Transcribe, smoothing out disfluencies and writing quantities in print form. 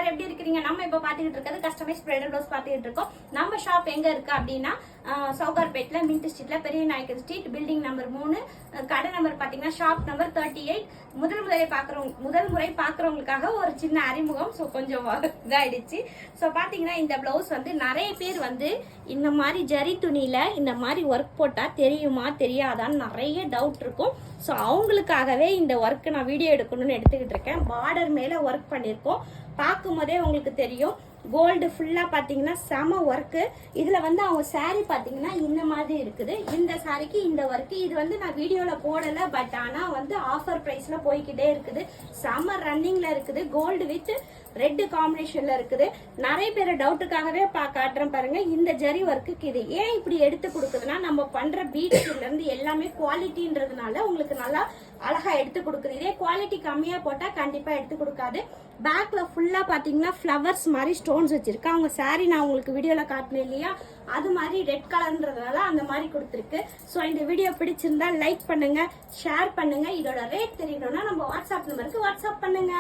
எல்லாரும் எப்படி இருக்கீங்க? நம்ம இப்ப பாத்துக்கிட்டு இருக்கிறது கஸ்டமைஸ் பிரைடல் ப்ளவுஸ் பாத்துக்கிட்டு இருக்கோம். நம்ம ஷாப் எங்க இருக்கு அப்படின்னா சவுகார்பேட்ல மின்ட் ஸ்ட்ரீட்ல பெரிய நாயக்கர் ஸ்ட்ரீட் பில்டிங் நம்பர் 3 கடை நம்பர் பாத்தீங்கன்னா ஷாப் நம்பர் 38. முதல் முறை பாக்குறவங்களுக்காக ஒரு சின்ன அறிமுகம். ஸோ கொஞ்சம் இதாயிடுச்சு. ஸோ பாத்தீங்கன்னா இந்த பிளவுஸ் வந்து நிறைய பேர் வந்து இந்த மாதிரி ஜரி துணியில இந்த மாதிரி ஒர்க் போட்டா தெரியுமா தெரியாதான்னு நிறைய டவுட் இருக்கும். ஸோ அவங்களுக்காகவே இந்த ஒர்க்கு நான் வீடியோ எடுக்கணும்னு எடுத்துக்கிட்டு இருக்கேன். பார்டர் மேல ஒர்க் பண்ணியிருக்கோம். பார்க்கும் போதே உங்களுக்கு தெரியும். கோல்டு ஃபுல்லா பாத்தீங்கன்னா செம ஒர்க்கு. இதுல வந்து அவங்க சாரி பாத்தீங்கன்னா இந்த மாதிரி இருக்குது. இந்த சாரிக்கு இந்த ஒர்க்கு இது வந்து நான் வீடியோல போடல, பட் ஆனா வந்து ஆஃபர் பிரைஸ்ல போய்கிட்டே இருக்குது. செம ரன்னிங்ல இருக்குது. கோல்டு வித் ரெட் காம்பினேஷன்ல இருக்குது. நிறைய பேர் டவுட்டுக்காகவே காட்டுறேன் பாருங்க. இந்த ஜரி ஒர்க்குக்கு இது ஏன் இப்படி எடுத்து கொடுக்குதுன்னா, நம்ம பண்ற பீட்ஸ்ல இருந்து எல்லாமே குவாலிட்டின்றதுனால உங்களுக்கு நல்லா அழகா எடுத்து கொடுக்குது. இதே குவாலிட்டி கம்மியா போட்டா கண்டிப்பா எடுத்து கொடுக்காது. பேக்ல ஃபுல்லா பாத்தீங்கன்னா ஃபிளவர்ஸ் மாதிரி ஸ்டோன்ஸ் வச்சிருக்கு. அவங்க சாரி நான் உங்களுக்கு வீடியோல காட்டினேன் இல்லையா, அது மாதிரி ரெட் கலர்ன்றதுனால அந்த மாதிரி கொடுத்துருக்கு. ஸோ இந்த வீடியோ பிடிச்சிருந்தா லைக் பண்ணுங்க, ஷேர் பண்ணுங்க. இதோட ரேட் தெரியணும்னா நம்ம வாட்ஸ்அப் நம்பருக்கு வாட்ஸ்அப் பண்ணுங்க.